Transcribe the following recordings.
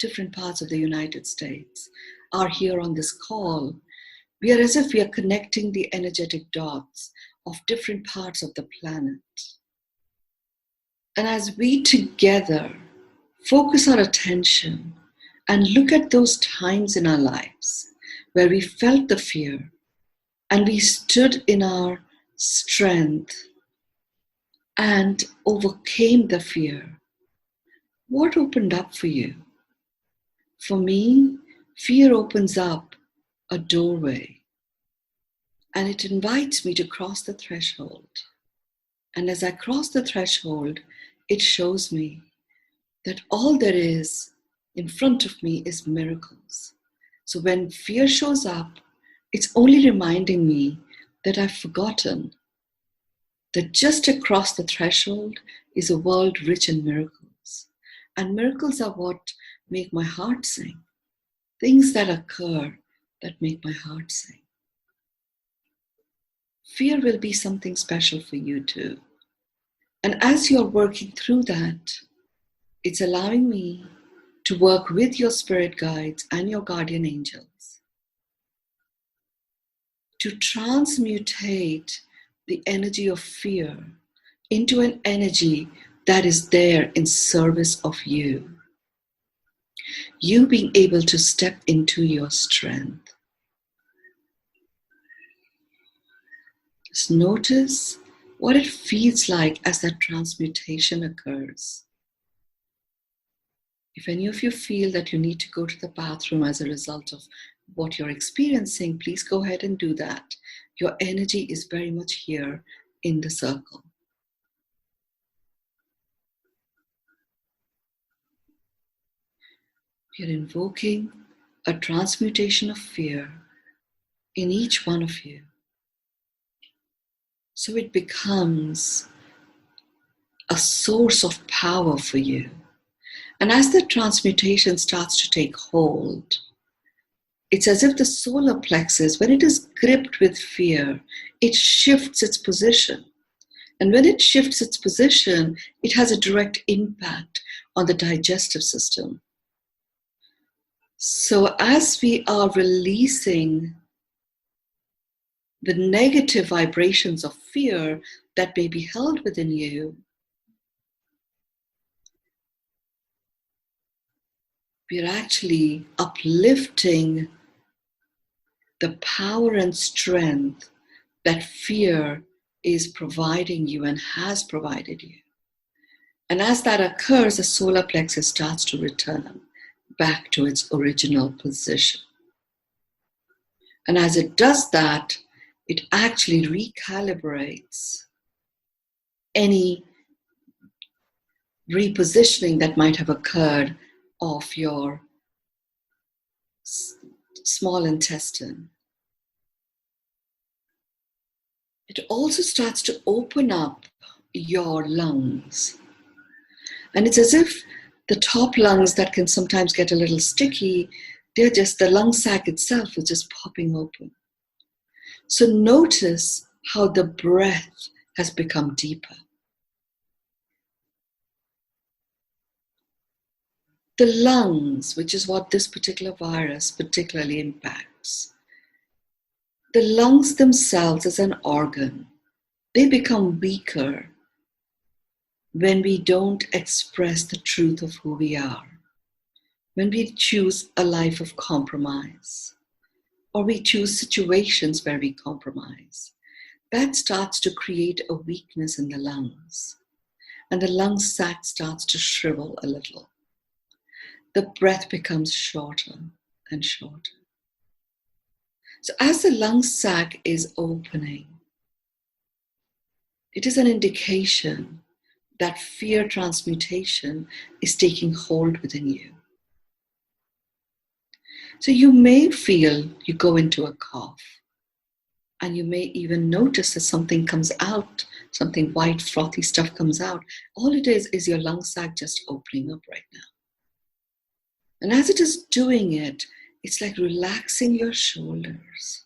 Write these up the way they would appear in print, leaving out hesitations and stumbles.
different parts of the United States are here on this call, we are as if we are connecting the energetic dots of different parts of the planet. And as we together focus our attention and look at those times in our lives where we felt the fear and we stood in our strength and overcame the fear, what opened up for you? For me, fear opens up a doorway and it invites me to cross the threshold. And as I cross the threshold, it shows me that all there is in front of me is miracles. So when fear shows up, it's only reminding me that I've forgotten that just across the threshold is a world rich in miracles. And miracles are what make my heart sing. Things that occur that make my heart sing. Fear will be something special for you too. And as you're working through that, it's allowing me to work with your spirit guides and your guardian angels to transmutate the energy of fear into an energy that is there in service of you. You being able to step into your strength. Just notice what it feels like as that transmutation occurs. If any of you feel that you need to go to the bathroom as a result of what you're experiencing, please go ahead and do that. Your energy is very much here in the circle. You're invoking a transmutation of fear in each one of you. So it becomes a source of power for you. And as the transmutation starts to take hold, it's as if the solar plexus, when it is gripped with fear, it shifts its position. And when it shifts its position, it has a direct impact on the digestive system. So as we are releasing the negative vibrations of fear that may be held within you, we are actually uplifting the power and strength that fear is providing you and has provided you. And as that occurs, the solar plexus starts to return back to its original position. And as it does that, it actually recalibrates any repositioning that might have occurred of your small intestine. It also starts to open up your lungs. And it's as if the top lungs that can sometimes get a little sticky, they're just, the lung sac itself is just popping open. So notice how the breath has become deeper. The lungs, which is what this particular virus particularly impacts, the lungs themselves as an organ, they become weaker when we don't express the truth of who we are, when we choose a life of compromise, or we choose situations where we compromise. That starts to create a weakness in the lungs, and the lung sac starts to shrivel a little. The breath becomes shorter and shorter. So as the lung sac is opening, it is an indication that fear transmutation is taking hold within you. So you may feel you go into a cough, and you may even notice that something comes out, something white, frothy stuff comes out. All it is your lung sac just opening up right now. And as it is doing it, it's like relaxing your shoulders.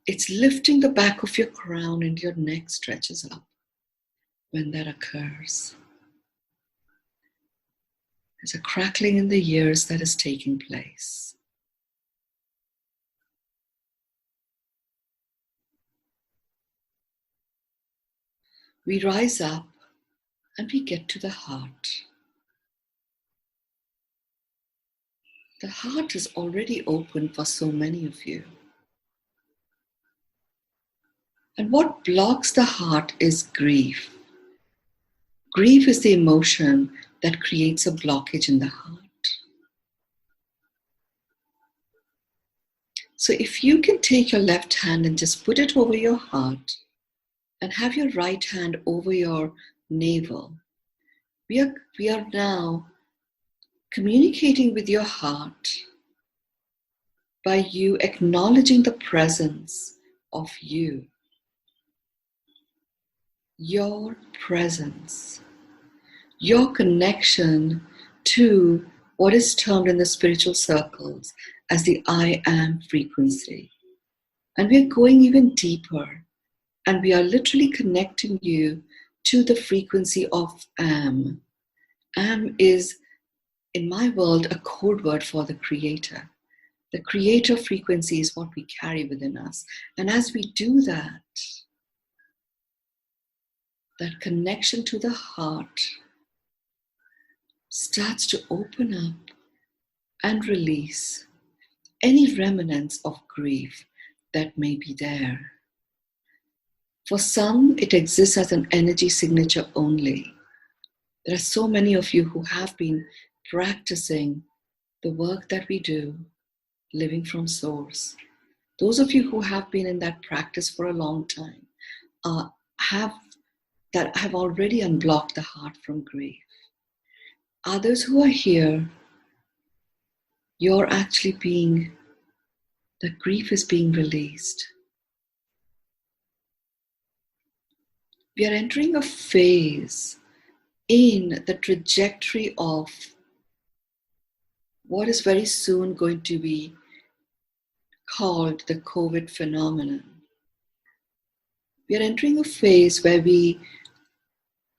It's lifting the back of your crown and your neck stretches up when that occurs. There's a crackling in the ears that is taking place. We rise up and we get to the heart. The heart is already open for so many of you. And what blocks the heart is grief. Grief is the emotion that creates a blockage in the heart. So if you can take your left hand and just put it over your heart and have your right hand over your navel, we are now communicating with your heart by you acknowledging the presence of you, your presence, your connection to what is termed in the spiritual circles as the I am frequency. And we're going even deeper, and we are literally connecting you to the frequency of Am. Am is, in my world, a code word for the creator. The creator frequency is what we carry within us. And as we do that, that connection to the heart starts to open up and release any remnants of grief that may be there. For some, it exists as an energy signature only. There are so many of you who have been practicing the work that we do, living from source. Those of you who have been in that practice for a long time have already unblocked the heart from grief. Others who are here, the grief is being released. We are entering a phase in the trajectory of what is very soon going to be called the COVID phenomenon. We are entering a phase where we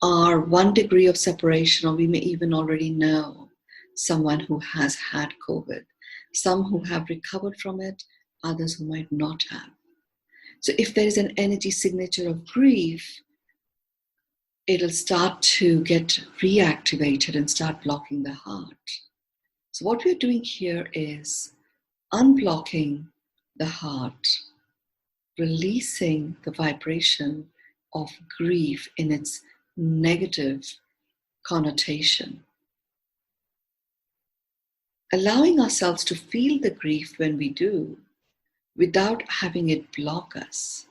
are 1 degree of separation, or we may even already know someone who has had COVID, some who have recovered from it, others who might not have. So if there is an energy signature of grief, it'll start to get reactivated and start blocking the heart. So what we're doing here is unblocking the heart, releasing the vibration of grief in its negative connotation, allowing ourselves to feel the grief when we do without having it block us.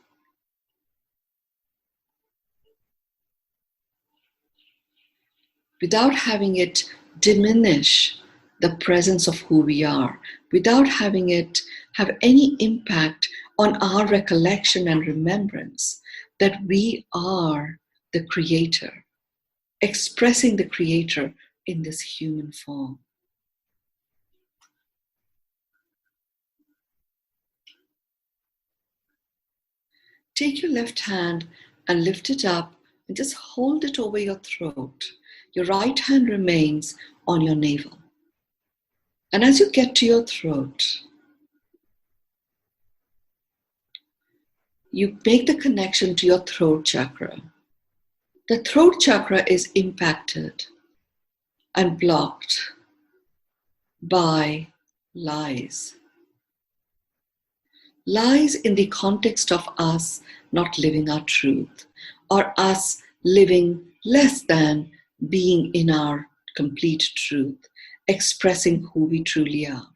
Without having it diminish the presence of who we are, without having it have any impact on our recollection and remembrance that we are the creator, expressing the creator in this human form. Take your left hand and lift it up and just hold it over your throat. Your right hand remains on your navel. And as you get to your throat, you make the connection to your throat chakra. The throat chakra is impacted and blocked by lies. Lies in the context of us not living our truth, or us living less than being in our complete truth, expressing who we truly are.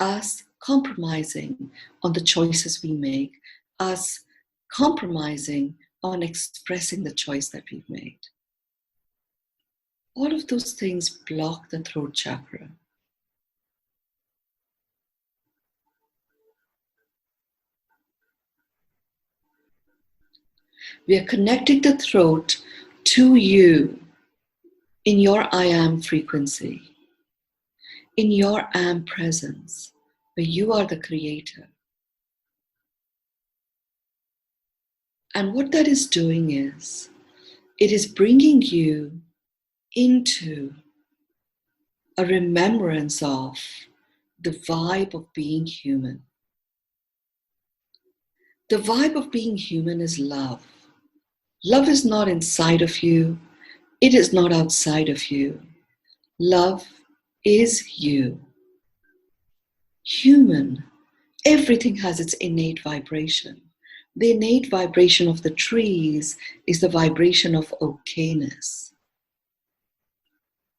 Us compromising on the choices we make, us compromising on expressing the choice that we've made. All of those things block the throat chakra. We are connecting the throat to you in your I am frequency, in your Am presence, where you are the creator. And what that is doing is, it is bringing you into a remembrance of the vibe of being human. The vibe of being human is love. Love is not inside of you. It is not outside of you. Love is you. Human. Everything has its innate vibration. The innate vibration of the trees is the vibration of okayness.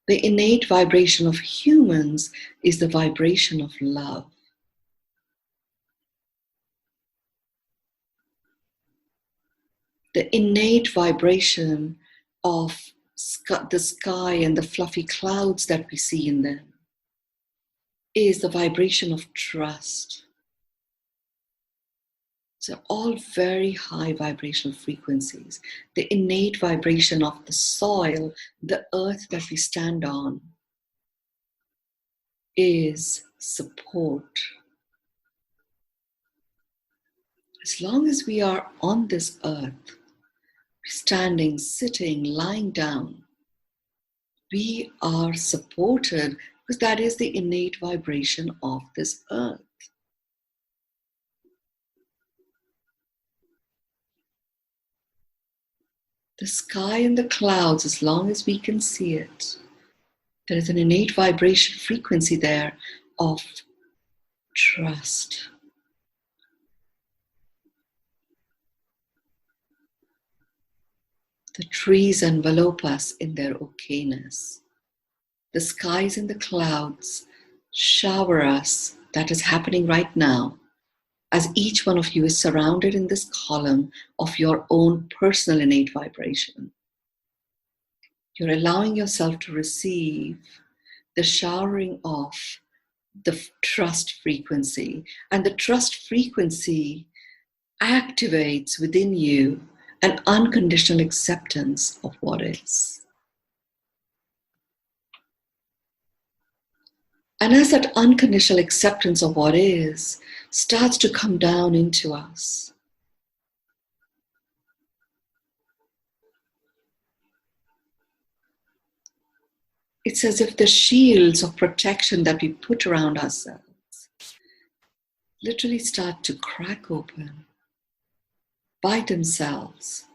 The innate vibration of humans is the vibration of love. The innate vibration of the sky and the fluffy clouds that we see in them is the vibration of trust. So all very high vibrational frequencies. The innate vibration of the soil, the earth that we stand on, is support. As long as we are on this earth, standing, sitting, lying down, we are supported because that is the innate vibration of this earth. The sky and the clouds, as long as we can see it, there is an innate vibration frequency there of trust. The trees envelope us in their okayness. The skies and the clouds shower us. That is happening right now, as each one of you is surrounded in this column of your own personal innate vibration. You're allowing yourself to receive the showering of the trust frequency, and the trust frequency activates within you an unconditional acceptance of what is. And as that unconditional acceptance of what is starts to come down into us, it's as if the shields of protection that we put around ourselves literally start to crack open by themselves.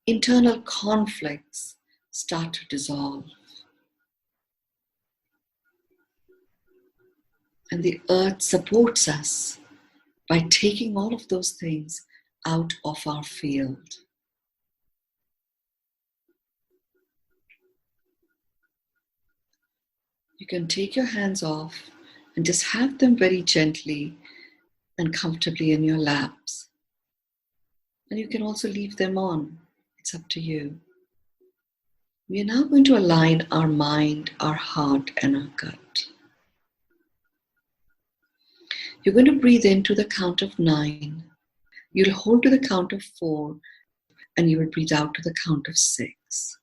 Internal conflicts start to dissolve. And the earth supports us by taking all of those things out of our field. You can take your hands off and just have them very gently and comfortably in your laps. And you can also leave them on. It's up to you. We are now going to align our mind, our heart, and our gut. You're going to breathe in to the count of 9. You'll hold to the count of 4, and you will breathe out to the count of 6.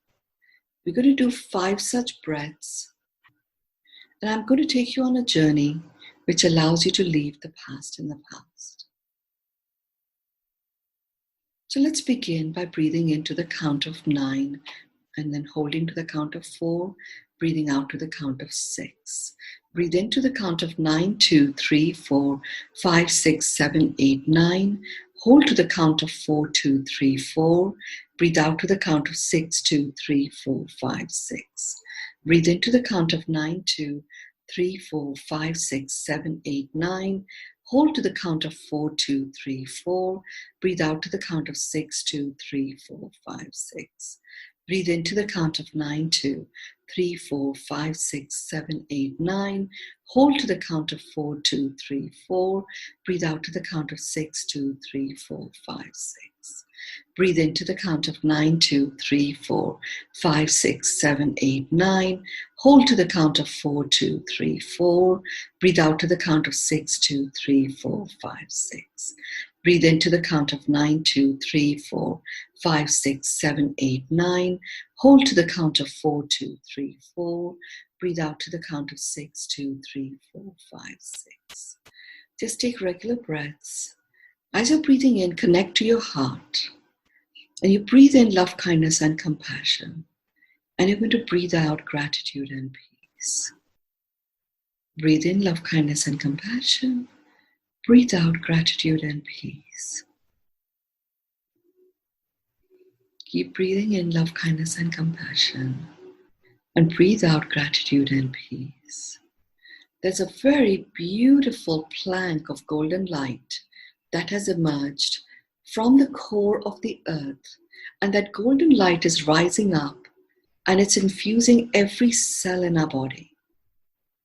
We're going to do 5 such breaths. And I'm going to take you on a journey which allows you to leave the past in the past. So let's begin by breathing into the count of 9 and then holding to the count of 4, breathing out to the count of 6. Breathe into the count of 9, 2, 3, 4, 5, 6, 7, 8, 9. Hold to the count of 4, 2, 3, 4. Breathe out to the count of 6, 2, 3, 4, 5, 6. Breathe into the count of 9, 2, 3, 4, 5, 6, 7, 8, 9. Hold to the count of 4, 2, 3, 4. Breathe out to the count of 6, 2, 3, 4, 5, 6. Breathe into the count of 9, 2, 3, 4, 5, 6, 7, 8, 9. Hold to the count of 4, 2, 3, 4. Breathe out to the count of 6, 2, 3, 4, 5, 6. Breathe into the count of 9, 2, 3, 4, 5, 6, 7, 8, 9. Hold to the count of 4, 2, 3, 4. Breathe out to the count of 6, 2, 3, 4, 5, 6. Breathe into the count of 9, 2, 3, 4, 5, 6, 7, 8, 9. Hold to the count of 4, 2, 3, 4. Breathe out to the count of 6, 2, 3, 4, 5, 6. Just take regular breaths. As you're breathing in, connect to your heart. And you breathe in love, kindness, and compassion. And you're going to breathe out gratitude and peace. Breathe in love, kindness, and compassion. Breathe out gratitude and peace. Keep breathing in love, kindness, and compassion. And breathe out gratitude and peace. There's a very beautiful plank of golden light that has emerged from the core of the earth. And that golden light is rising up and it's infusing every cell in our body.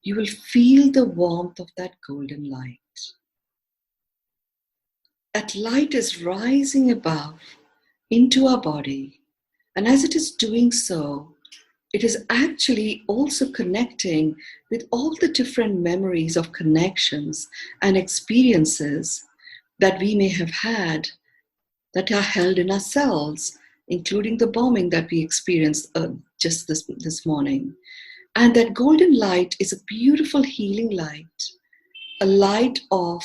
You will feel the warmth of that golden light. That light is rising above into our body. And as it is doing so, it is actually also connecting with all the different memories of connections and experiences that we may have had that are held in our cells, including the bombing that we experienced just this morning. And that golden light is a beautiful healing light, a light of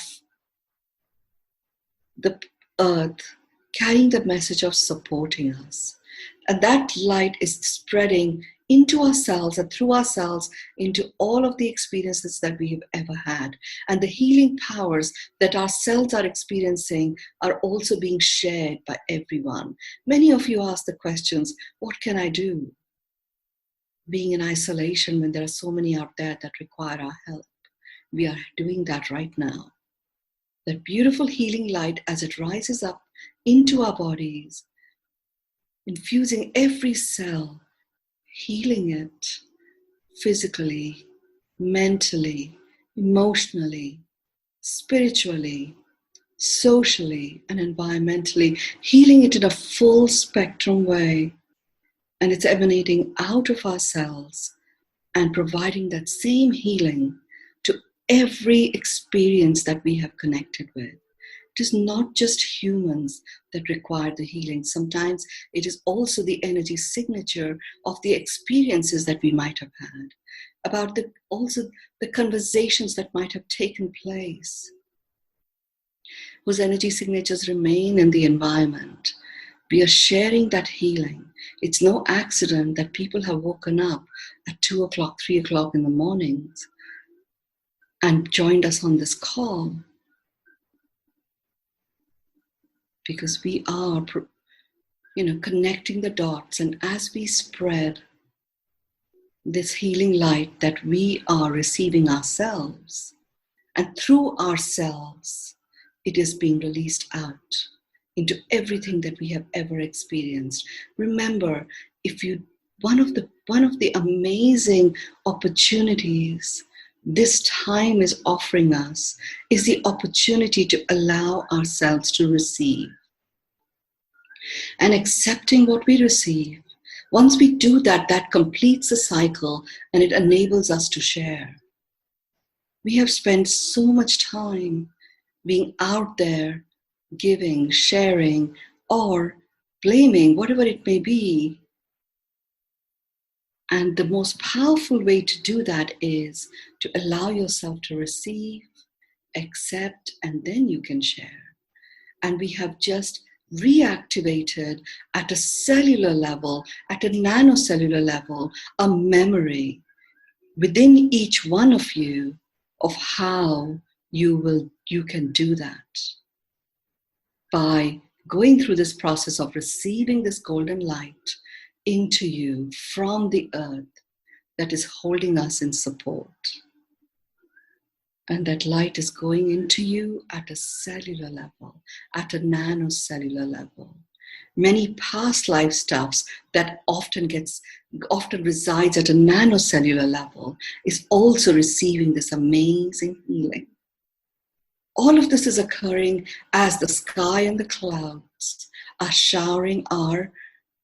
the earth carrying the message of supporting us. And that light is spreading into ourselves and through ourselves into all of the experiences that we have ever had. And the healing powers that our cells are experiencing are also being shared by everyone. Many of you ask the questions, what can I do? Being in isolation when there are so many out there that require our help. We are doing that right now. That beautiful healing light as it rises up into our bodies, infusing every cell, healing it physically, mentally, emotionally, spiritually, socially, and environmentally, healing it in a full spectrum way. And it's emanating out of our cells and providing that same healing to every experience that we have connected with. It is not just humans that require the healing. Sometimes it is also the energy signature of the experiences that we might have had, about also the conversations that might have taken place, whose energy signatures remain in the environment. We are sharing that healing. It's no accident that people have woken up at 2 o'clock, 3 o'clock in the mornings and joined us on this call, because we are, connecting the dots. And as we spread this healing light that we are receiving ourselves, and through ourselves, it is being released out into everything that we have ever experienced. Remember, one of the amazing opportunities this time is offering us is the opportunity to allow ourselves to receive. And accepting what we receive, once we do that, that completes the cycle and it enables us to share. We have spent so much time being out there, giving, sharing, or blaming, whatever it may be. And the most powerful way to do that is to allow yourself to receive, accept, and then you can share. And we have just reactivated at a cellular level, at a nanocellular level, a memory within each one of you of how you can do that by going through this process of receiving this golden light into you from the earth that is holding us in support. And that light is going into you at a cellular level, at a nanocellular level. Many past life stuffs that often resides at a nanocellular level is also receiving this amazing healing. All of this is occurring as the sky and the clouds are showering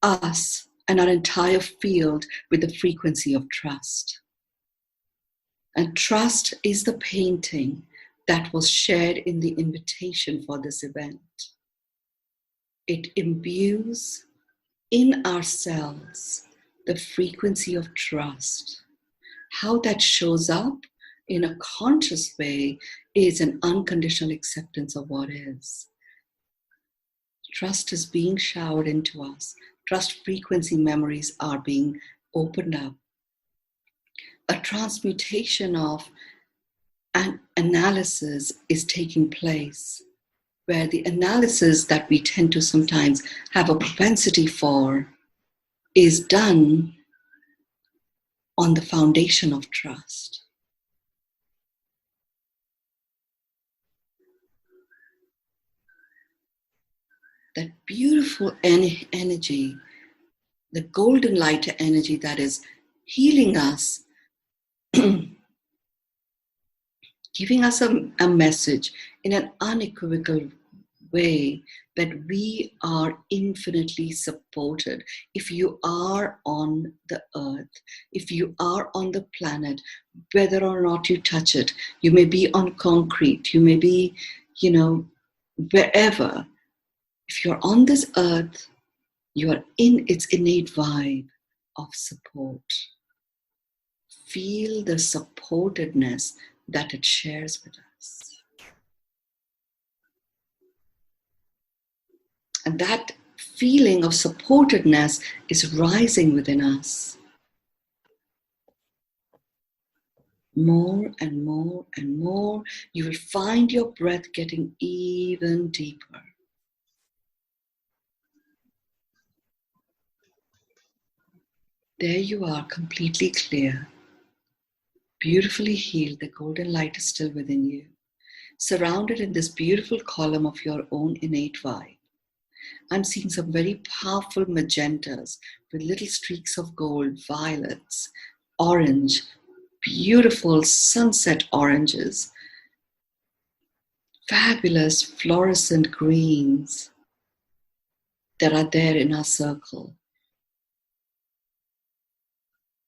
us and our entire field with the frequency of trust. And trust is the painting that was shared in the invitation for this event. It imbues in ourselves the frequency of trust. How that shows up in a conscious way is an unconditional acceptance of what is. Trust is being showered into us. Trust frequency memories are being opened up. A transmutation of an analysis is taking place, where the analysis that we tend to sometimes have a propensity for is done on the foundation of trust. That beautiful energy, the golden light energy that is healing us, giving us a message in an unequivocal way that we are infinitely supported. If you are on the earth, if you are on the planet, whether or not you touch it, you may be on concrete, you may be, wherever. If you're on this earth, you are in its innate vibe of support. Feel the supportedness that it shares with us. And that feeling of supportedness is rising within us. More and more and more, you will find your breath getting even deeper. There you are, completely clear, beautifully healed. The golden light is still within you, surrounded in this beautiful column of your own innate vibe. I'm seeing some very powerful magentas with little streaks of gold, violets, orange, beautiful sunset oranges, fabulous fluorescent greens that are there in our circle.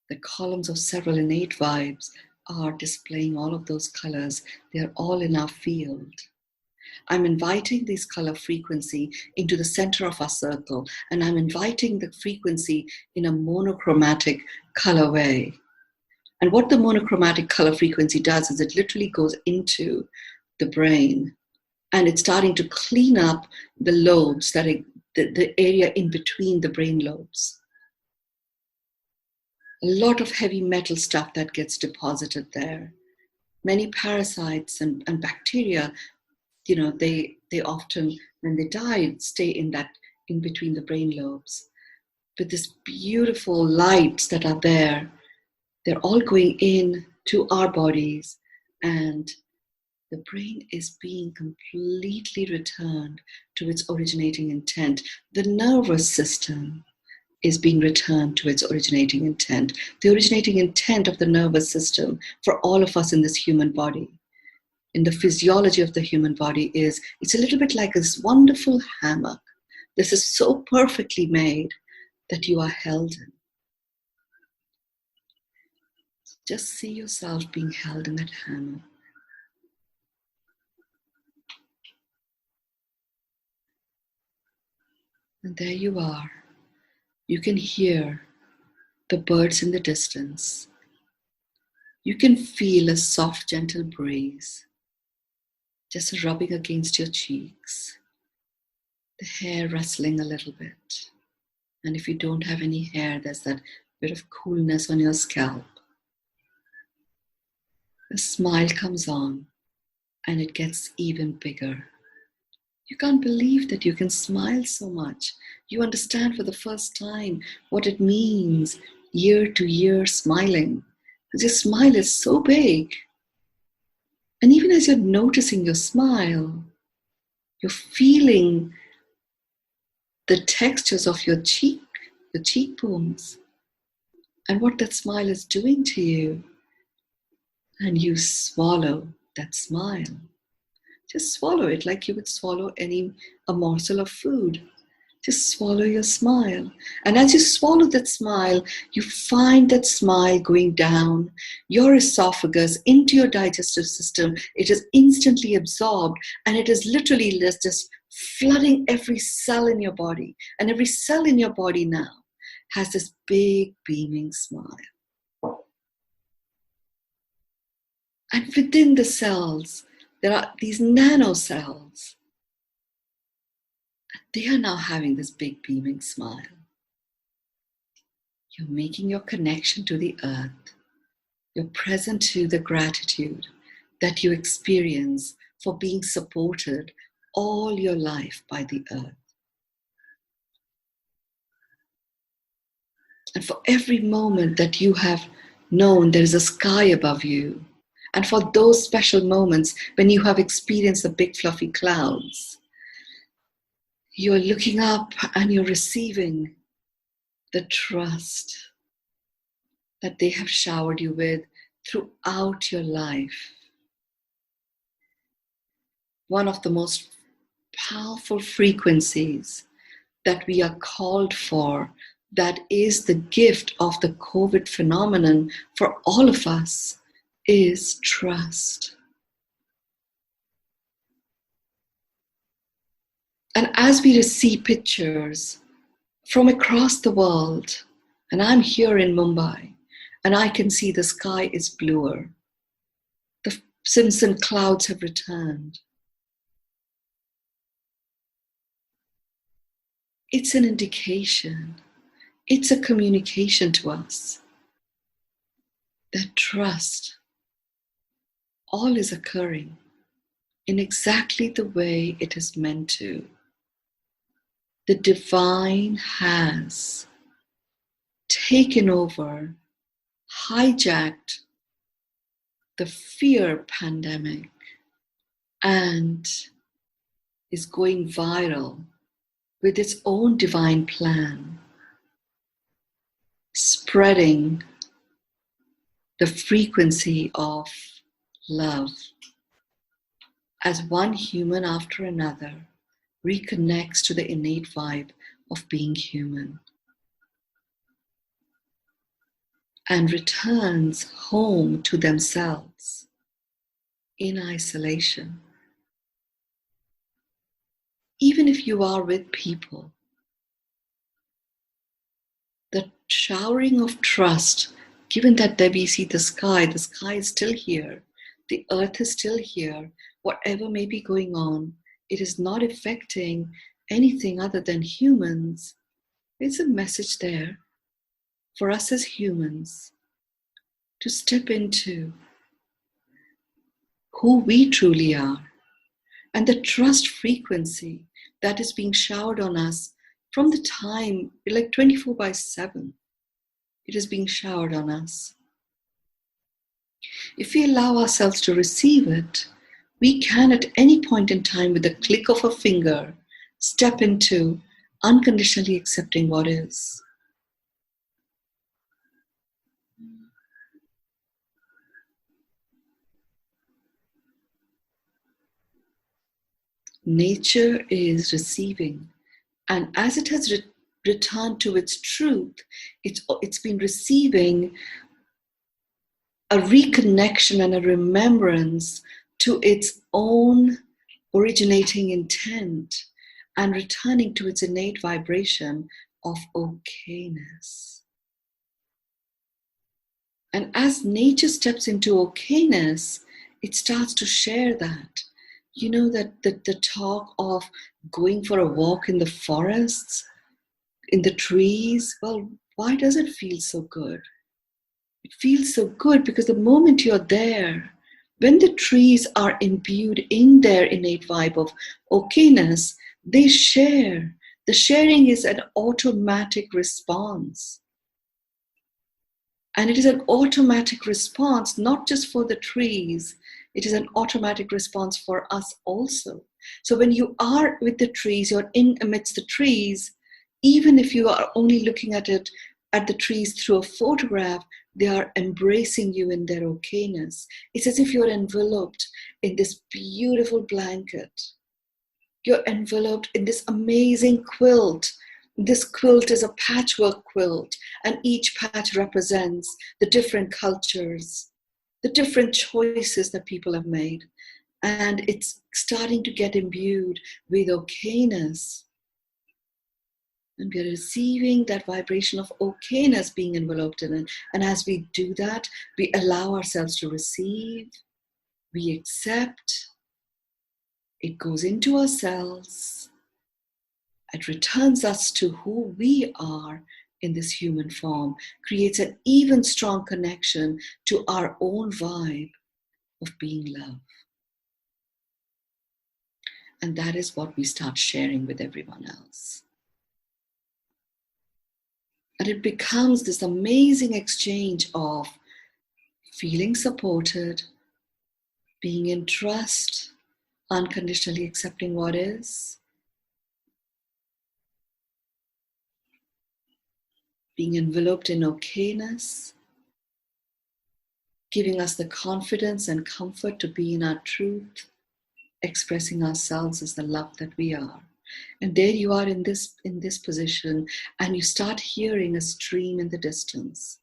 The columns of several innate vibes are displaying all of those colors. They're all in our field. I'm inviting this color frequency into the center of our circle, and I'm inviting the frequency in a monochromatic color way. And what the monochromatic color frequency does is it literally goes into the brain, and it's starting to clean up the lobes, the area in between the brain lobes. A lot of heavy metal stuff that gets deposited there. Many parasites and bacteria, they often, when they die, stay in between the brain lobes. But this beautiful lights that are there, they're all going in to our bodies, and the brain is being completely returned to its originating intent. The nervous system is being returned to its originating intent. The originating intent of the nervous system for all of us in this human body, in the physiology of the human body, it's a little bit like this wonderful hammock. This is so perfectly made that you are held in. Just see yourself being held in that hammock. And there you are. You can hear the birds in the distance. You can feel a soft, gentle breeze just rubbing against your cheeks. The hair rustling a little bit. And if you don't have any hair, there's that bit of coolness on your scalp. The smile comes on, and it gets even bigger. You can't believe that you can smile so much. You understand for the first time what it means year to year smiling. Because your smile is so big. And even as you're noticing your smile, you're feeling the textures of your cheekbones, and what that smile is doing to you. And you swallow that smile. Just swallow it like you would swallow a morsel of food. Just swallow your smile. And as you swallow that smile, you find that smile going down your esophagus into your digestive system. It is instantly absorbed, and it is literally just flooding every cell in your body. And every cell in your body now has this big beaming smile. And within the cells, there are these nanocells. They are now having this big beaming smile. You're making your connection to the earth. You're present to the gratitude. that you experience for being supported all your life by the earth. And for every moment that you have known there is a sky above you, and for those special moments when you have experienced the big fluffy clouds, you're looking up and you're receiving the trust that they have showered you with throughout your life. One of the most powerful frequencies that we are called for, that is the gift of the COVID phenomenon for all of us, is trust. And as we receive pictures from across the world, and I'm here in Mumbai, and I can see the sky is bluer. The Simpson clouds have returned. It's an indication, it's a communication to us that trust, all is occurring in exactly the way it is meant to. The divine has taken over, hijacked the fear pandemic, and is going viral with its own divine plan, spreading the frequency of love as one human after another reconnects to the innate vibe of being human and returns home to themselves in isolation. Even if you are with people, the showering of trust, given that we see the sky is still here, the earth is still here, whatever may be going on, it is not affecting anything other than humans. There's a message there for us as humans to step into who we truly are, and the trust frequency that is being showered on us from the time, like 24/7, it is being showered on us. If we allow ourselves to receive it, we can at any point in time, with a click of a finger, step into unconditionally accepting what is. Nature is receiving, and as it has returned to its truth, it's been receiving a reconnection and a remembrance to its own originating intent and returning to its innate vibration of okayness. And as nature steps into okayness, it starts to share that. You know, that the talk of going for a walk in the forests, in the trees, well, why does it feel so good? It feels so good because the moment you're there, when the trees are imbued in their innate vibe of okayness, they share. The sharing is an automatic response. And it is an automatic response, not just for the trees, it is an automatic response for us also. So when you are with the trees, you're in amidst the trees, even if you are only looking at the trees through a photograph, they are embracing you in their okayness. It's as if you're enveloped in this beautiful blanket. You're enveloped in this amazing quilt. This quilt is a patchwork quilt, and each patch represents the different cultures, the different choices that people have made. And it's starting to get imbued with okayness. And we are receiving that vibration of okayness being enveloped in it. And as we do that, we allow ourselves to receive, we accept, it goes into ourselves, it returns us to who we are in this human form, creates an even strong connection to our own vibe, of being love. And that is what we start sharing with everyone else. And it becomes this amazing exchange of feeling supported, being in trust, unconditionally accepting what is, being enveloped in okayness, giving us the confidence and comfort to be in our truth, expressing ourselves as the love that we are. And there you are in this position, and you start hearing a stream in the distance.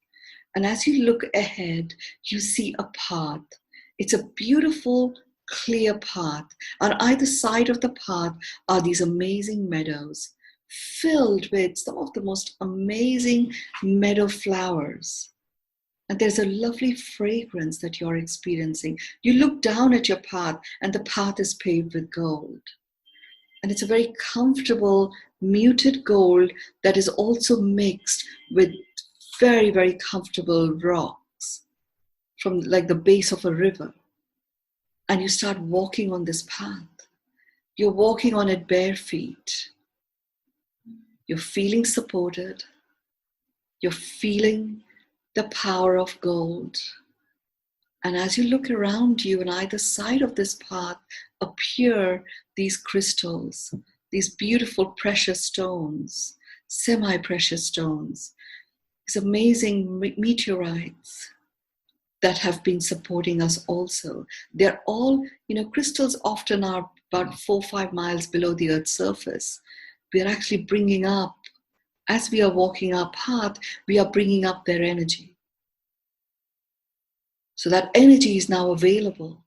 And as you look ahead, you see a path. It's a beautiful, clear path. On either side of the path are these amazing meadows filled with some of the most amazing meadow flowers. And there's a lovely fragrance that you're experiencing. You look down at your path, and the path is paved with gold. And it's a very comfortable, muted gold that is also mixed with very, very comfortable rocks from like the base of a river. And you start walking on this path. You're walking on it bare feet. You're feeling supported. You're feeling the power of gold. And as you look around you, on either side of this path appear these crystals, these beautiful precious stones, semi-precious stones, these amazing meteorites that have been supporting us also. They're all, crystals often are about 4 or 5 miles below the Earth's surface. We're actually bringing up, as we are walking our path, we are bringing up their energy. So that energy is now available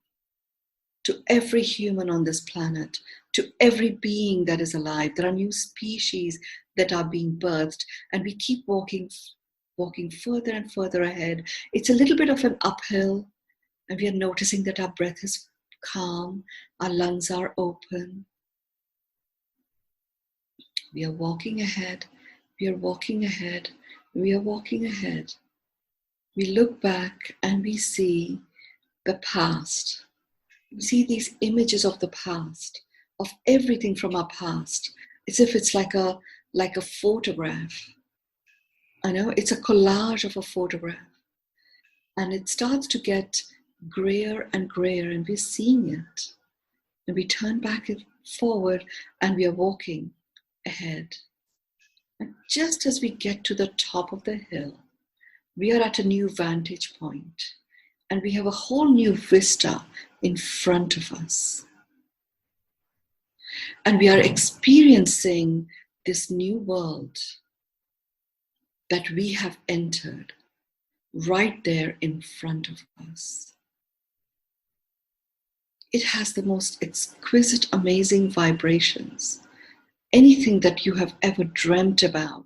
to every human on this planet, to every being that is alive. There are new species that are being birthed, and we keep walking further and further ahead. It's a little bit of an uphill, and we are noticing that our breath is calm, our lungs are open. We are walking ahead, we are walking ahead, we are walking ahead. We look back and we see the past. We see these images of the past, of everything from our past, as if it's like a photograph. I know it's a collage of a photograph. And it starts to get grayer and grayer, and we're seeing it. And we turn back and forward, and we are walking ahead. And just as we get to the top of the hill, we are at a new vantage point, and we have a whole new vista in front of us. And we are experiencing this new world that we have entered right there in front of us. It has the most exquisite, amazing vibrations. Anything that you have ever dreamt about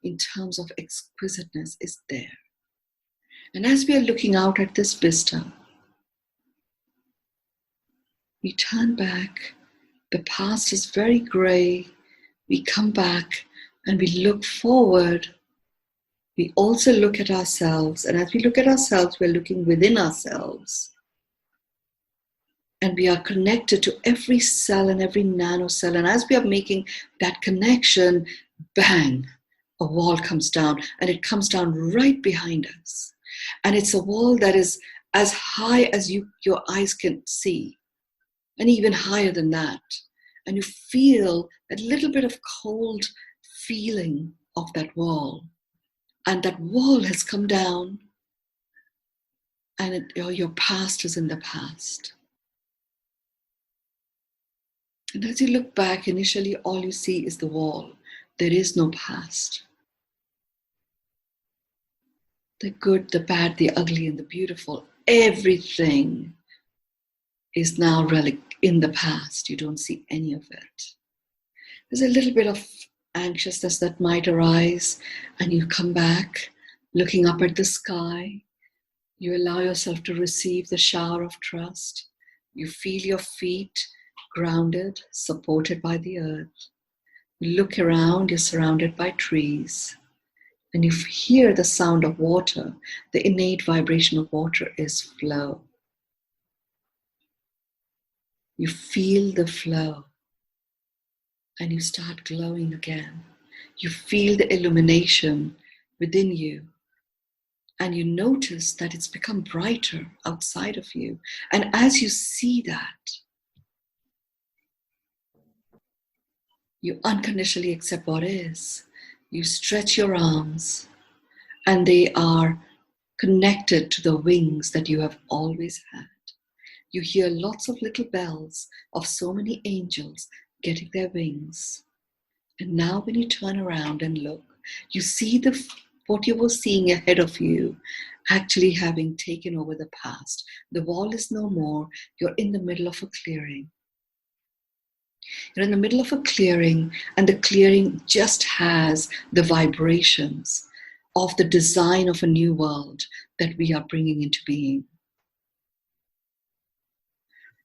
in terms of exquisiteness is there. And as we are looking out at this vista, we turn back. The past is very gray. We come back and we look forward. We also look at ourselves. And as we look at ourselves, we're looking within ourselves. And we are connected to every cell and every nanocell. And as we are making that connection, bang, a wall comes down. And it comes down right behind us. And it's a wall that is as high as your eyes can see. And even higher than that. And you feel a little bit of cold feeling of that wall. And that wall has come down. And your past is in the past. And as you look back, initially all you see is the wall. There is no past. The good, the bad, the ugly, and the beautiful, everything is now in the past. You don't see any of it. There's a little bit of anxiousness that might arise, and you come back looking up at the sky. You allow yourself to receive the shower of trust. You feel your feet grounded, supported by the earth. You look around, you're surrounded by trees, and you hear the sound of water. The innate vibration of water is flow. You feel the flow and you start glowing again. You feel the illumination within you and you notice that it's become brighter outside of you. And as you see that, you unconditionally accept what is. You stretch your arms and they are connected to the wings that you have always had. You hear lots of little bells of so many angels getting their wings. And now when you turn around and look, you see what you were seeing ahead of you actually having taken over the past. The wall is no more. You're in the middle of a clearing. You're in the middle of a clearing, and the clearing just has the vibrations of the design of a new world that we are bringing into being.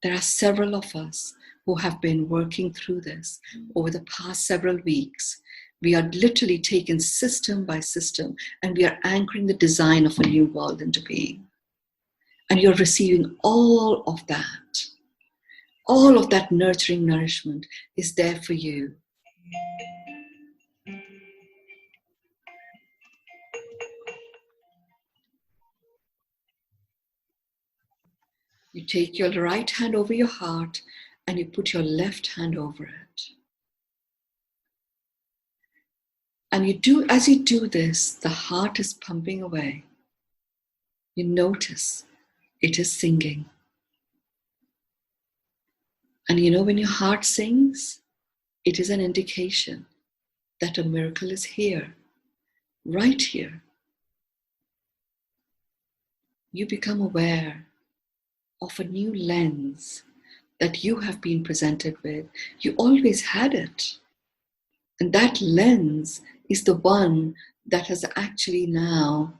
There are several of us who have been working through this over the past several weeks. We are literally taken system by system, and we are anchoring the design of a new world into being. And you're receiving all of that. All of that nurturing nourishment is there for you. You take your right hand over your heart and you put your left hand over it. And as you do this, the heart is pumping away. You notice it is singing. And you know, when your heart sings, it is an indication that a miracle is here, right here. You become aware of a new lens that you have been presented with. You always had it. And that lens is the one that has actually now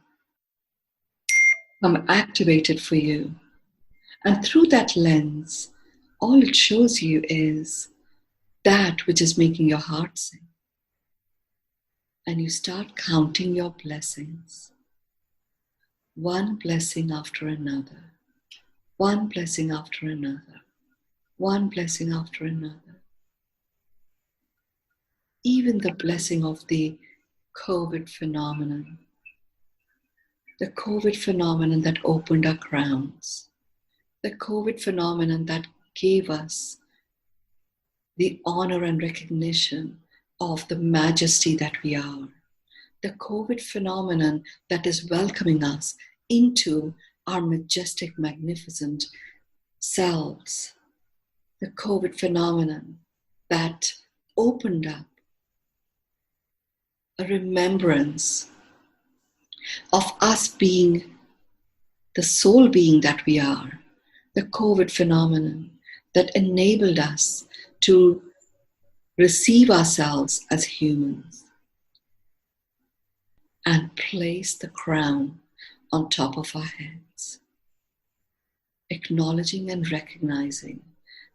become activated for you. And through that lens, all it shows you is that which is making your heart sing. And you start counting your blessings. One blessing after another. One blessing after another. One blessing after another. Even the blessing of the COVID phenomenon. The COVID phenomenon that opened our crowns. The COVID phenomenon that gave us the honor and recognition of the majesty that we are. The COVID phenomenon that is welcoming us into our majestic, magnificent selves. The COVID phenomenon that opened up a remembrance of us being the soul being that we are. The COVID phenomenon that enabled us to receive ourselves as humans and place the crown on top of our heads, acknowledging and recognizing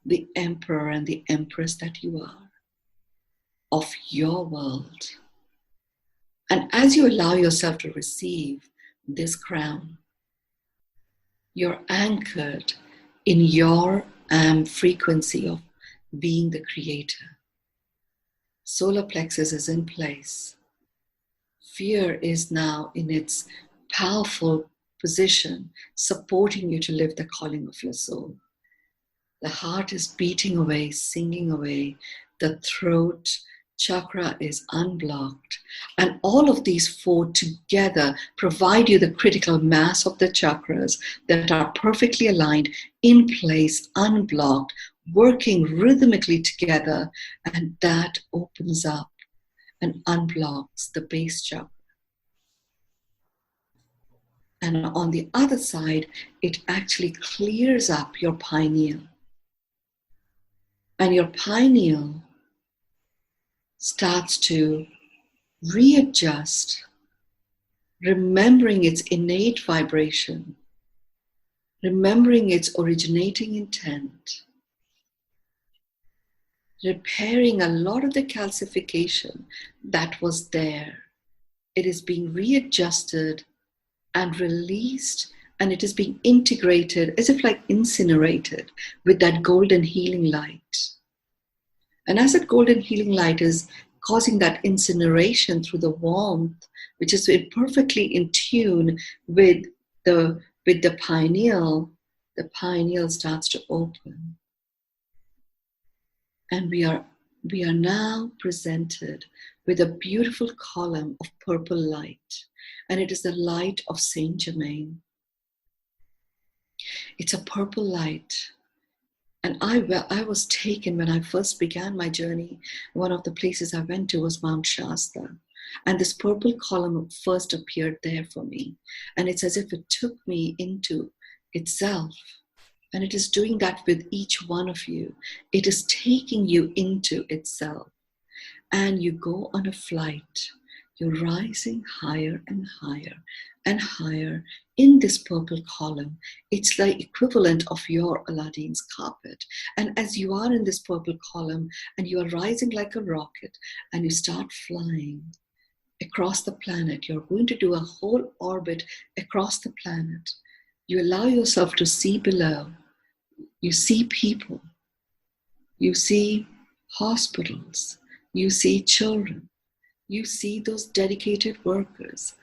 the emperor and the empress that you are of your world. And as you allow yourself to receive this crown, you're anchored in your frequency of being the creator. Solar plexus is in place. Fear is now in its powerful position, supporting you to live the calling of your soul. The heart is beating away, singing away. The throat chakra is unblocked. And all of these four together provide you the critical mass of the chakras that are perfectly aligned, in place, unblocked, working rhythmically together. And that opens up and unblocks the base chakra. And on the other side, it actually clears up your pineal. And your pineal starts to readjust, remembering its innate vibration, remembering its originating intent, repairing a lot of the calcification that was there. It is being readjusted and released and it is being integrated as if like incinerated with that golden healing light. And as that golden healing light is causing that incineration through the warmth, which is perfectly in tune with the pineal starts to open. And we are now presented with a beautiful column of purple light. And it is the light of Saint Germain. It's a purple light. And I was taken when I first began my journey. One of the places I went to was Mount Shasta. And this purple column first appeared there for me. And it's as if it took me into itself. And it is doing that with each one of you. It is taking you into itself. And you go on a flight. You're rising higher and higher and higher in this purple column. It's the equivalent of your Aladdin's carpet. And as you are in this purple column and you are rising like a rocket and you start flying across the planet, you're going to do a whole orbit across the planet. You allow yourself to see below. You see people. You see hospitals. You see children. You see those dedicated workers.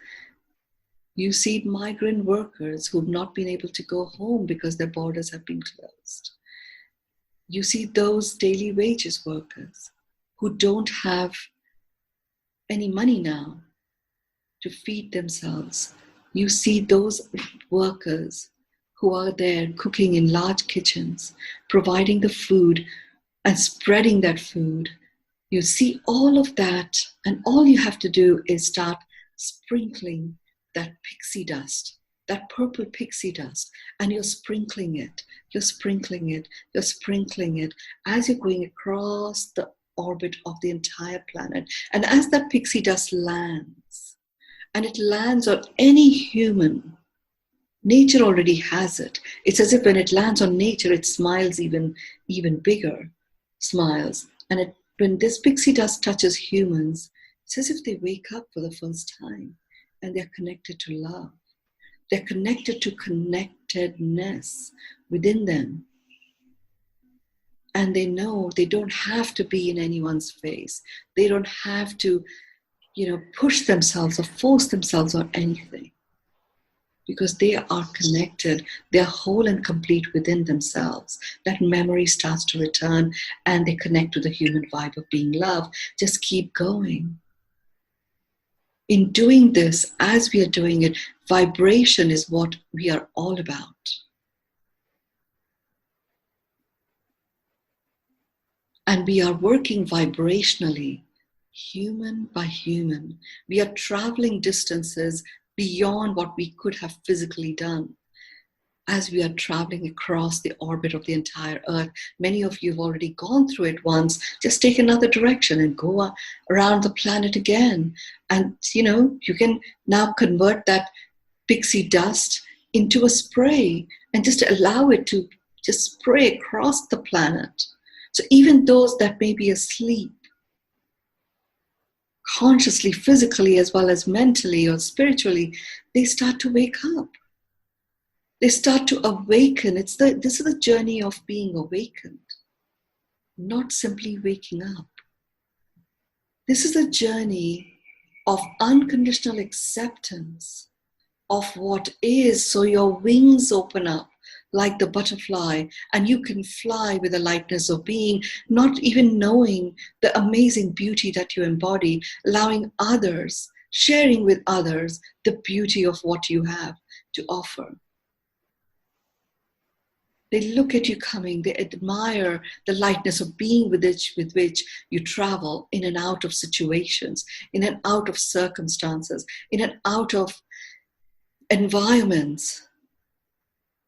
You see migrant workers who've not been able to go home because their borders have been closed. You see those daily wages workers who don't have any money now to feed themselves. You see those workers who are there cooking in large kitchens, providing the food and spreading that food. You see all of that, and all you have to do is start sprinkling that pixie dust, that purple pixie dust, and you're sprinkling it, you're sprinkling it, you're sprinkling it as you're going across the orbit of the entire planet. And as that pixie dust lands, and it lands on any human, nature already has it. It's as if when it lands on nature, it smiles even bigger smiles. And when this pixie dust touches humans, it's as if they wake up for the first time and they're connected to love. They're connected to connectedness within them. And they know they don't have to be in anyone's face. They don't have to, push themselves or force themselves on anything. Because they are connected, they're whole and complete within themselves. That memory starts to return and they connect to the human vibe of being love. Just keep going. In doing this, as we are doing it, vibration is what we are all about. And we are working vibrationally, human by human. We are traveling distances beyond what we could have physically done. As we are traveling across the orbit of the entire Earth, many of you have already gone through it once. Just take another direction and go around the planet again. And, you can now convert that pixie dust into a spray and just allow it to just spray across the planet. So even those that may be asleep, consciously, physically, as well as mentally or spiritually, they start to wake up. They start to awaken. This is the journey of being awakened, not simply waking up. This is a journey of unconditional acceptance of what is, so your wings open up like the butterfly and you can fly with the lightness of being, not even knowing the amazing beauty that you embody, allowing others, sharing with others the beauty of what you have to offer. They look at you coming, they admire the lightness of being with which you travel in and out of situations, in and out of circumstances, in and out of environments.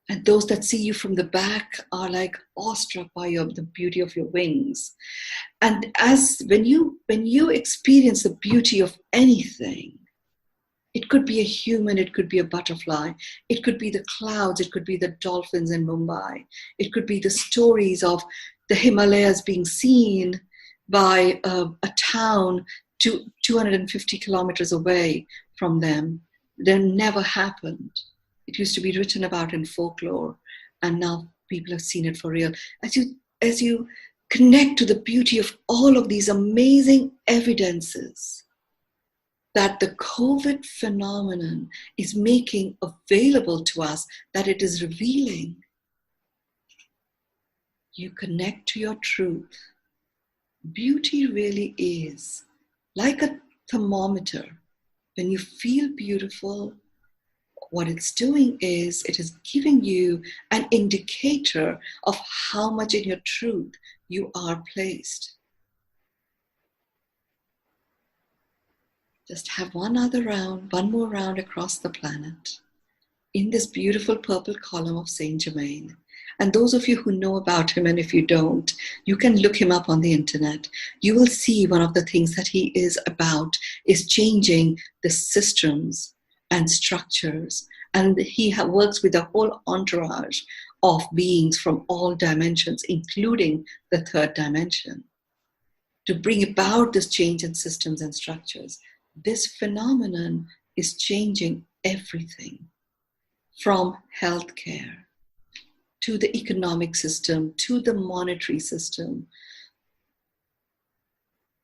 And those that see you from the back are like awestruck by the beauty of your wings. And when you experience the beauty of anything, it could be a human, it could be a butterfly, it could be the clouds, it could be the dolphins in Mumbai, it could be the stories of the Himalayas being seen by a town 250 kilometers away from them. That never happened. It used to be written about in folklore, and now people have seen it for real. As you connect to the beauty of all of these amazing evidences that the COVID phenomenon is making available to us, that it is revealing, you connect to your truth. Beauty really is like a thermometer. When you feel beautiful, what it's doing is it is giving you an indicator of how much in your truth you are placed. Just have one more round across the planet in this beautiful purple column of Saint Germain. And those of you who know about him, and if you don't, you can look him up on the internet. You will see one of the things that he is about is changing the systems and structures. And he works with a whole entourage of beings from all dimensions, including the third dimension, to bring about this change in systems and structures. This phenomenon is changing everything, from healthcare to the economic system, to the monetary system,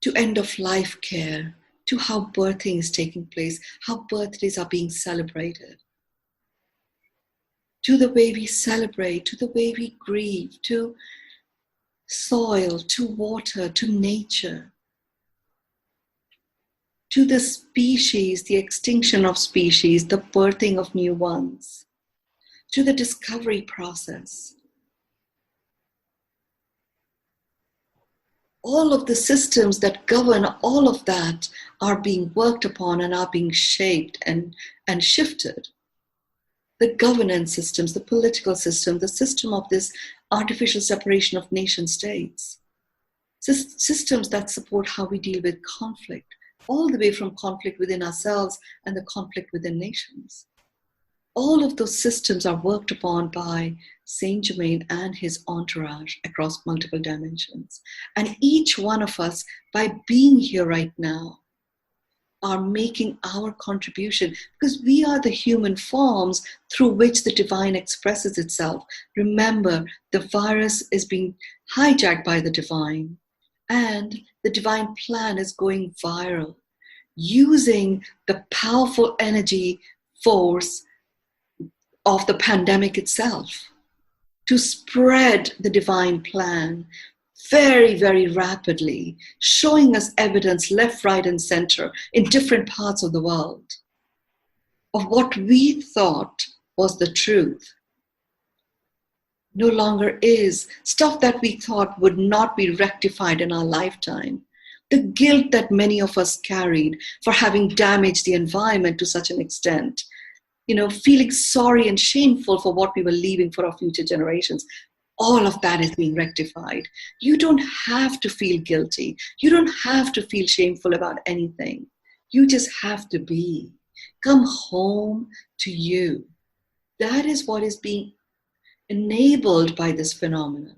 to end-of-life care, to how birthing is taking place, how birthdays are being celebrated, to the way we celebrate, to the way we grieve, to soil, to water, to nature, to the species, the extinction of species, the birthing of new ones, to the discovery process. All of the systems that govern all of that are being worked upon and are being shaped and shifted. The governance systems, the political system, the system of this artificial separation of nation states, systems that support how we deal with conflict, all the way from conflict within ourselves and the conflict within nations. All of those systems are worked upon by Saint Germain and his entourage across multiple dimensions. And each one of us, by being here right now, are making our contribution, because we are the human forms through which the divine expresses itself. Remember, the virus is being hijacked by the divine, and the divine plan is going viral, using the powerful energy force of the pandemic itself to spread the divine plan very, very rapidly, showing us evidence left, right, and center in different parts of the world of what we thought was the truth. No longer is. Stuff that we thought would not be rectified in our lifetime. The guilt that many of us carried for having damaged the environment to such an extent, feeling sorry and shameful for what we were leaving for our future generations. All of that is being rectified. You don't have to feel guilty. You don't have to feel shameful about anything. You just have to be. Come home to you. That is what is being enabled by this phenomenon.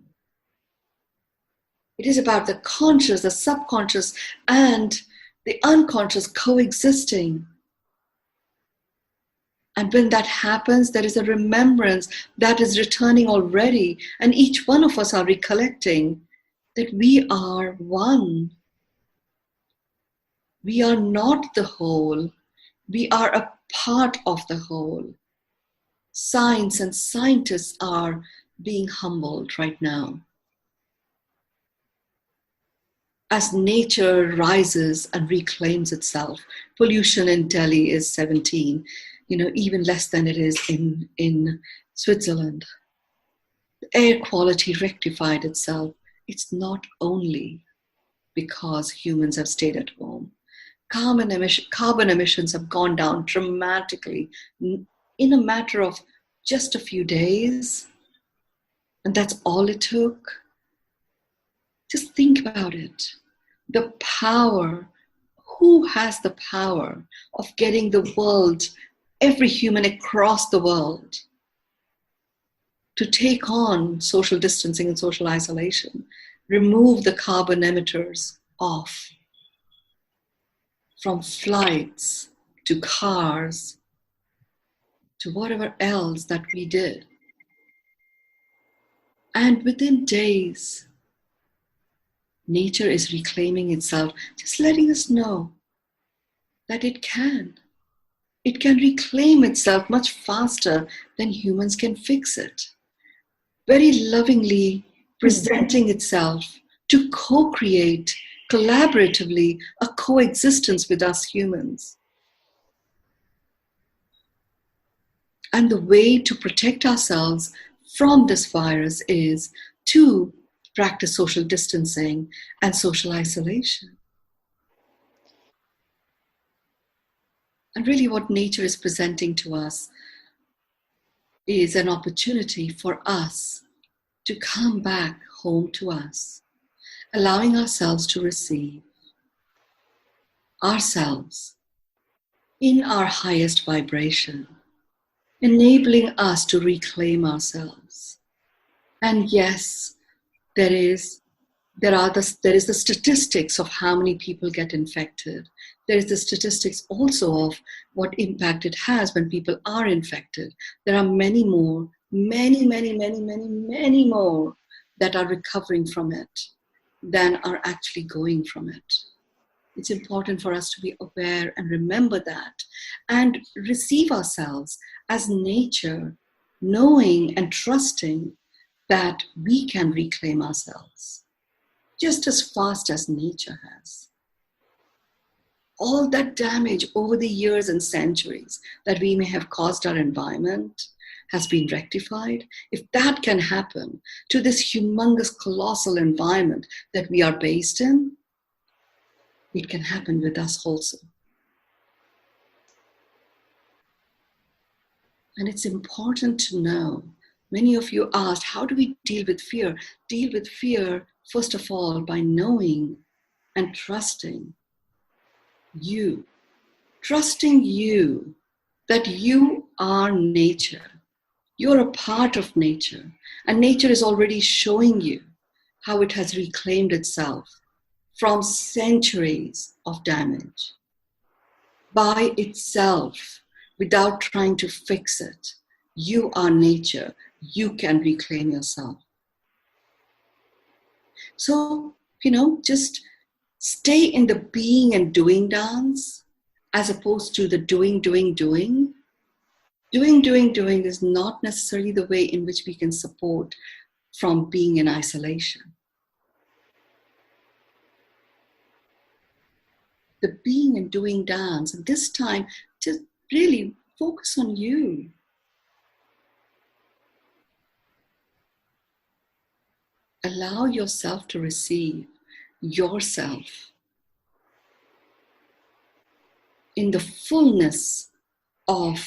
It is about the conscious, the subconscious, and the unconscious coexisting. And when that happens, there is a remembrance that is returning already. And each one of us are recollecting that we are one. We are not the whole. We are a part of the whole. Science and scientists are being humbled right now. As nature rises and reclaims itself, pollution in Delhi is 17. Even less than it is in Switzerland. The air quality rectified itself. It's not only because humans have stayed at home. Carbon emissions have gone down dramatically in a matter of just a few days. And that's all it took. Just think about it. The power. Who has the power of getting the world, every human across the world, to take on social distancing and social isolation, remove the carbon emitters off from flights to cars to whatever else that we did. And within days, nature is reclaiming itself, just letting us know that it can. It can reclaim itself much faster than humans can fix it. Very lovingly presenting itself to co-create collaboratively a coexistence with us humans. And the way to protect ourselves from this virus is to practice social distancing and social isolation. And really what nature is presenting to us is an opportunity for us to come back home to us, allowing ourselves to receive ourselves in our highest vibration, enabling us to reclaim ourselves. And yes, there is the statistics of how many people get infected. There is the statistics also of what impact it has when people are infected. There are many more, many more that are recovering from it than are actually going from it. It's important for us to be aware and remember that and receive ourselves as nature, knowing and trusting that we can reclaim ourselves just as fast as nature has. All that damage over the years and centuries that we may have caused our environment has been rectified. If that can happen to this humongous, colossal environment that we are based in, it can happen with us also. And it's important to know, many of you asked, how do we deal with fear? Deal with fear, first of all, by knowing and trusting you. Trusting you, that you are nature. You're a part of nature. And nature is already showing you how it has reclaimed itself from centuries of damage by itself without trying to fix it. You are nature. You can reclaim yourself. So, just stay in the being and doing dance as opposed to the doing. Doing is not necessarily the way in which we can support from being in isolation. The being and doing dance, and this time just really focus on you. Allow yourself to receive yourself in the fullness of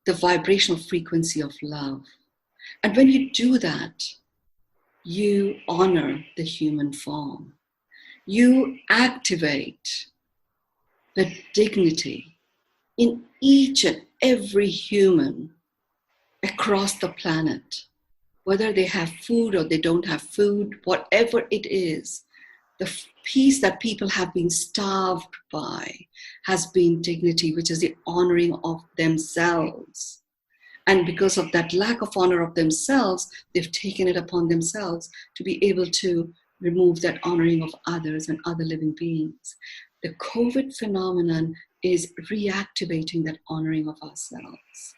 the vibrational frequency of love. And when you do that, you honor the human form. You activate the dignity in each and every human across the planet, whether they have food or they don't have food, whatever it is. The peace that people have been starved by has been dignity, which is the honoring of themselves. And because of that lack of honor of themselves, they've taken it upon themselves to be able to remove that honoring of others and other living beings. The COVID phenomenon is reactivating that honoring of ourselves.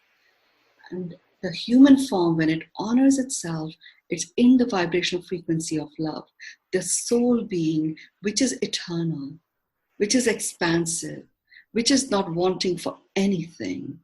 And the human form, when it honors itself, it's in the vibrational frequency of love. The soul being, which is eternal, which is expansive, which is not wanting for anything,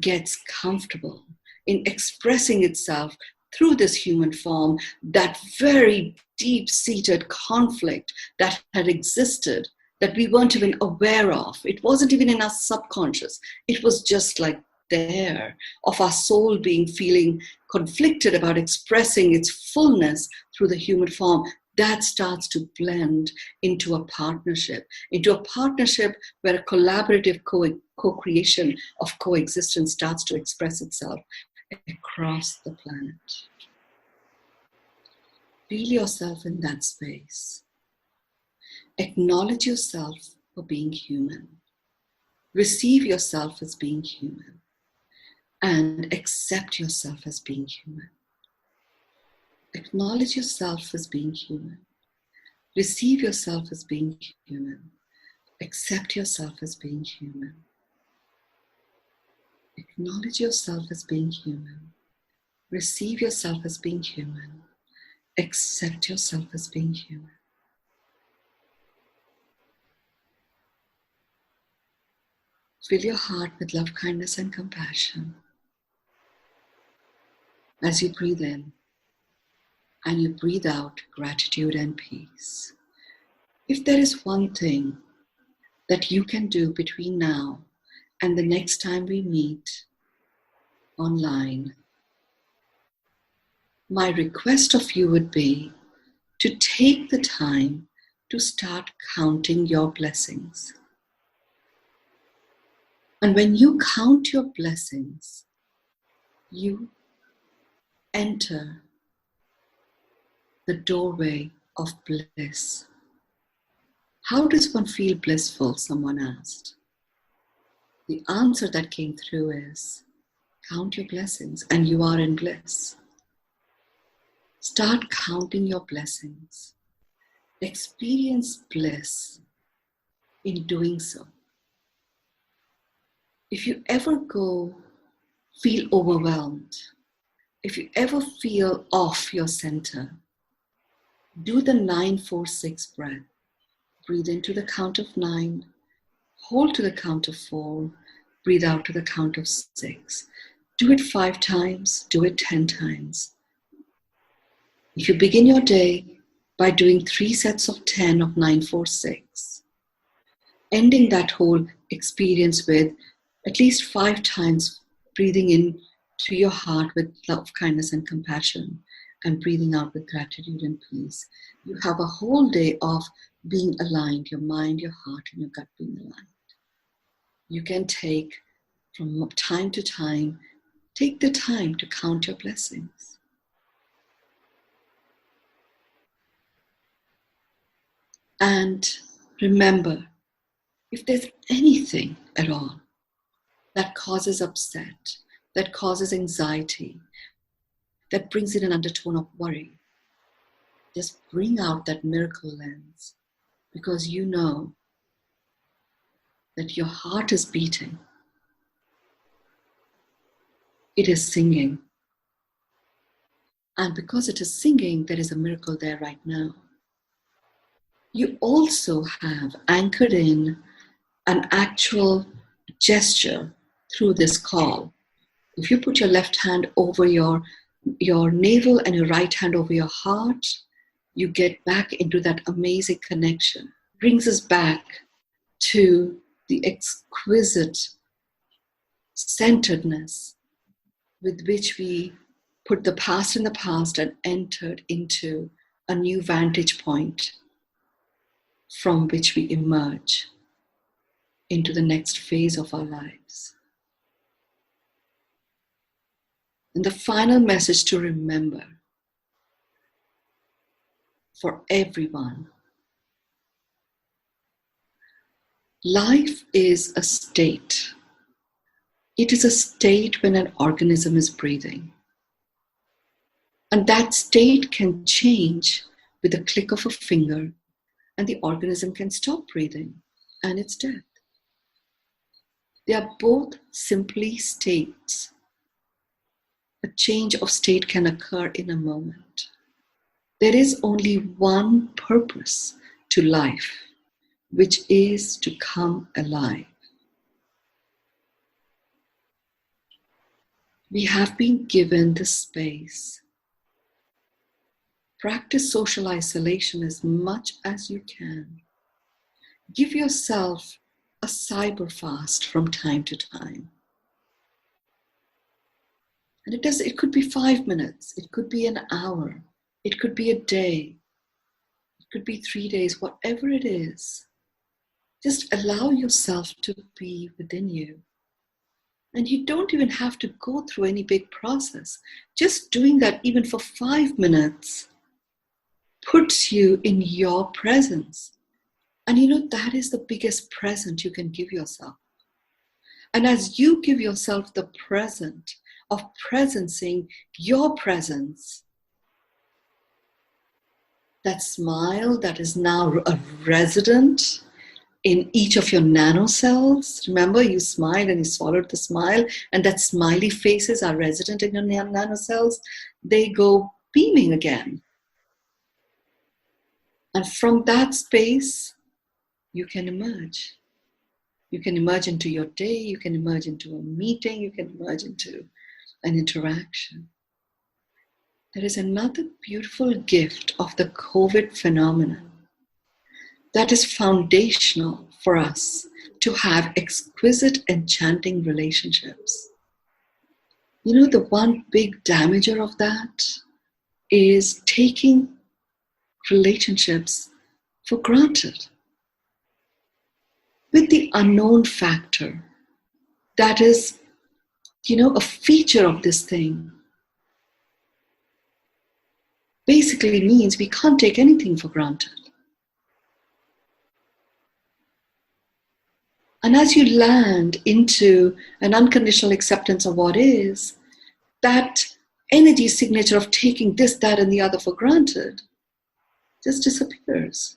gets comfortable in expressing itself through this human form, that very deep-seated conflict that had existed, that we weren't even aware of. It wasn't even in our subconscious. It was just like there, of our soul being feeling conflicted about expressing its fullness through the human form. That starts to blend into a partnership where a collaborative co-creation of coexistence starts to express itself across the planet. Feel yourself in that space. Acknowledge yourself for being human. Receive yourself as being human. and accept yourself as being human. Acknowledge yourself as being human. Receive yourself as being human. Accept yourself as being human. Acknowledge yourself as being human. Receive yourself as being human. Accept yourself as being human. Fill your heart with love, kindness, and compassion as you breathe in and you breathe out gratitude and peace. If there is one thing that you can do between now and the next time we meet online, my request of you would be to take the time to start counting your blessings. And when you count your blessings, you enter the doorway of bliss. How does one feel blissful? Someone asked. The answer that came through is count your blessings and you are in bliss. Start counting your blessings. Experience bliss in doing so. If you ever feel overwhelmed, if you ever feel off your center, do the 9-4-6 breath. Breathe into the count of 9, hold to the count of 4, breathe out to the count of 6. Do it 5 times, do it 10 times. If you begin your day by doing 3 sets of 10 of 9-4-6, ending that whole experience with at least 5 times breathing in to your heart with love, kindness, and compassion, and breathing out with gratitude and peace, you have a whole day of being aligned, your mind, your heart, and your gut being aligned. You can take, from time to time, take the time to count your blessings. And remember, if there's anything at all that causes upset, that causes anxiety, that brings in an undertone of worry, just bring out that miracle lens, because you know that your heart is beating. It is singing. And because it is singing, there is a miracle there right now. You also have anchored in an actual gesture through this call. If you put your left hand over your navel and your right hand over your heart, you get back into that amazing connection. It brings us back to the exquisite centeredness with which we put the past in the past and entered into a new vantage point from which we emerge into the next phase of our lives. And the final message to remember for everyone: life is a state. It is a state when an organism is breathing. And that state can change with a click of a finger, and the organism can stop breathing, and it's death. They are both simply states. A change of state can occur in a moment. There is only one purpose to life, which is to come alive. We have been given the space. Practice social isolation as much as you can. Give yourself a cyber fast from time to time. And it could be 5 minutes, it could be an hour, it could be a day, it could be 3 days, whatever it is. Just allow yourself to be within you. And you don't even have to go through any big process. Just doing that even for 5 minutes puts you in your presence. And you know, that is the biggest present you can give yourself. And as you give yourself the present of presencing your presence, that smile that is now a resident in each of your nanocells. Remember, you smiled and you swallowed the smile, and that smiley faces are resident in your nanocells. They go beaming again. And from that space, you can emerge. You can emerge into your day, you can emerge into a meeting, you can emerge into an interaction. There is another beautiful gift of the COVID phenomenon that is foundational for us to have exquisite, enchanting relationships. You know, the one big damager of that is taking relationships for granted. With the unknown factor, that is, a feature of this thing, basically means we can't take anything for granted. And as you land into an unconditional acceptance of what is, that energy signature of taking this, that, and the other for granted just disappears.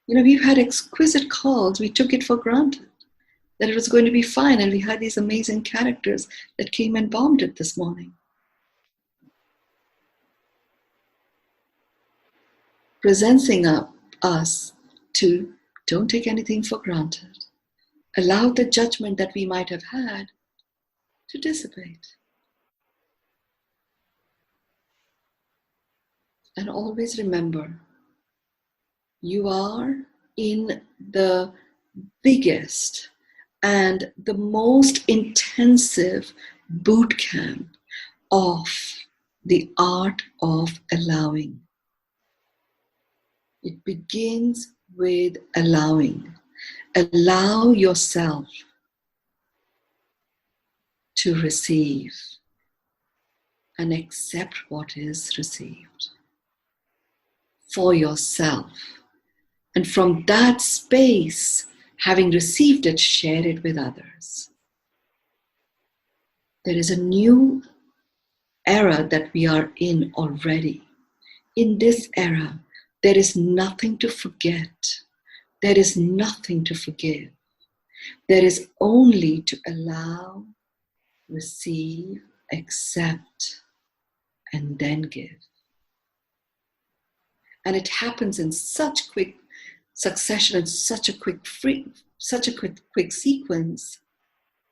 We've had exquisite calls, we took it for granted that it was going to be fine, and we had these amazing characters that came and bombed it this morning. Presenting us to don't take anything for granted. Allow the judgment that we might have had to dissipate. And always remember, you are in the biggest and the most intensive boot camp of the art of allowing. It begins with allowing. Allow yourself to receive and accept what is received for yourself. And from that space, having received it, share it with others. There is a new era that we are in already. In this era, there is nothing to forget. There is nothing to forgive. There is only to allow, receive, accept, and then give. And it happens in such quick succession and such a quick sequence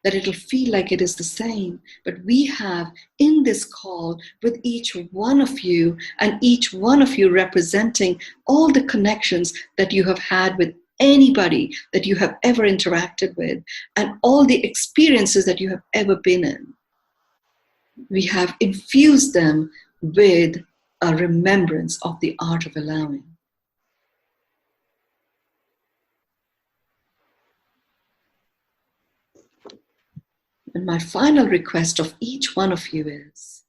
that it'll feel like it is the same. But we have in this call with each one of you, and each one of you representing all the connections that you have had with anybody that you have ever interacted with, and all the experiences that you have ever been in. We have infused them with a remembrance of the art of allowing. And my final request of each one of you is,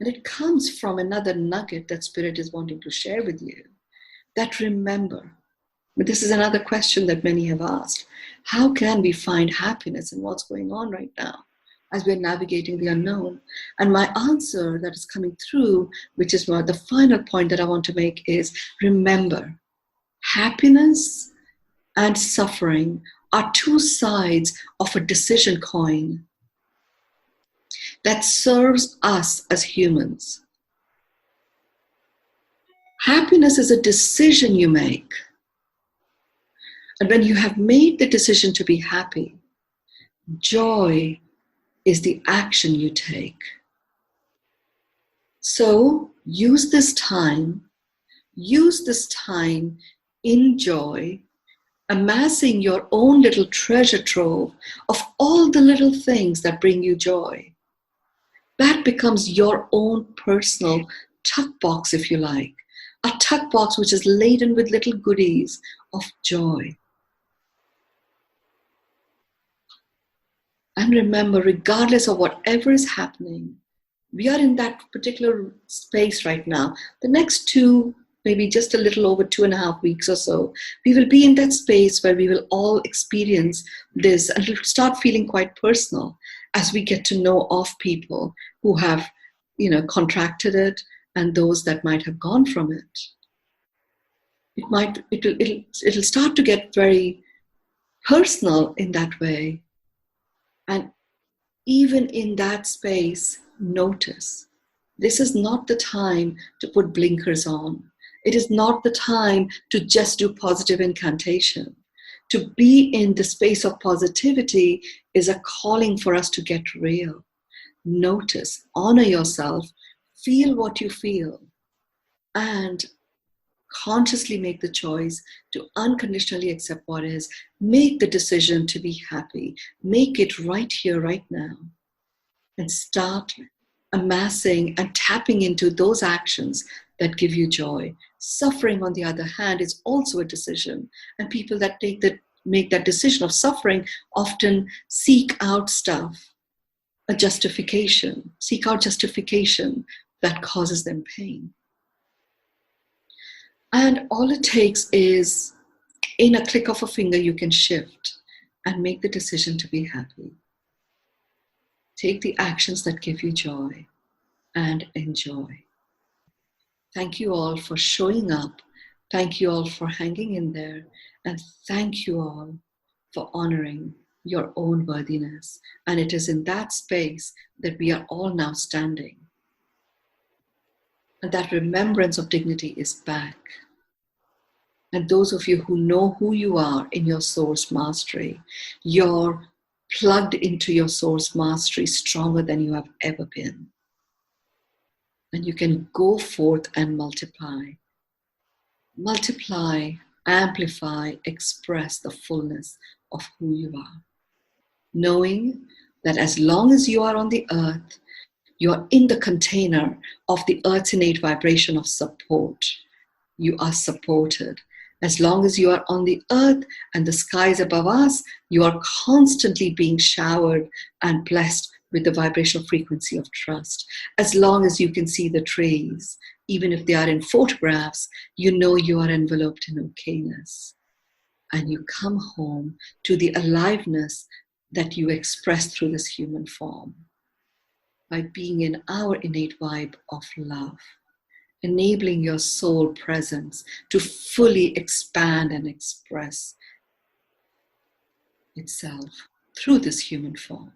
and it comes from another nugget that Spirit is wanting to share with you, that remember, but this is another question that many have asked, how can we find happiness in what's going on right now as we're navigating the unknown? And my answer that is coming through, which is the final point that I want to make, is remember, happiness and suffering are two sides of a decision coin that serves us as humans. Happiness is a decision you make. And when you have made the decision to be happy, joy is the action you take. So use this time in joy, amassing your own little treasure trove of all the little things that bring you joy. That becomes your own personal tuck box, if you like. A tuck box which is laden with little goodies of joy. And remember, regardless of whatever is happening, we are in that particular space right now. The next 2 maybe just a little over 2.5 weeks or so, we will be in that space where we will all experience this, and it'll start feeling quite personal as we get to know of people who have, contracted it, and those that might have gone from it. It'll start to get very personal in that way. And even in that space, notice. This is not the time to put blinkers on. It is not the time to just do positive incantation. To be in the space of positivity is a calling for us to get real. Notice, honor yourself, feel what you feel, and consciously make the choice to unconditionally accept what is. Make the decision to be happy. Make it right here, right now. And start amassing and tapping into those actions that give you joy. Suffering, on the other hand, is also a decision. And people that make that decision of suffering often seek out justification that causes them pain. And all it takes is, in a click of a finger, you can shift and make the decision to be happy. Take the actions that give you joy and enjoy. Thank you all for showing up. Thank you all for hanging in there. And thank you all for honoring your own worthiness. And it is in that space that we are all now standing. And that remembrance of dignity is back. And those of you who know who you are in your source mastery, you're plugged into your source mastery stronger than you have ever been. And you can go forth and multiply. Multiply, amplify, express the fullness of who you are. Knowing that as long as you are on the earth, you are in the container of the earth's innate vibration of support. You are supported. As long as you are on the earth and the skies above us, you are constantly being showered and blessed with the vibrational frequency of trust. As long as you can see the trees, even if they are in photographs, you know you are enveloped in okayness. And you come home to the aliveness that you express through this human form by being in our innate vibe of love, enabling your soul presence to fully expand and express itself through this human form.